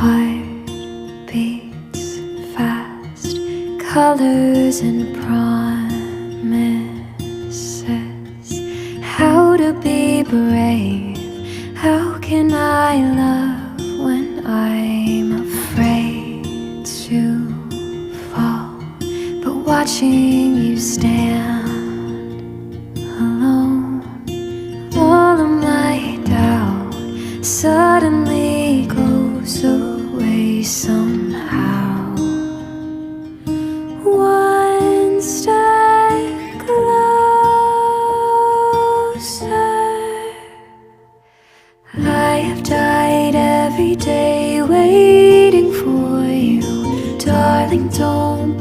heart beats fast, colors and promises. How to be brave? How can I love when I'm afraid to fall? But watching you stand alone, all of my doubt suddenly goes away somehow. One step closer. I have died every day waiting for you, darling. Don't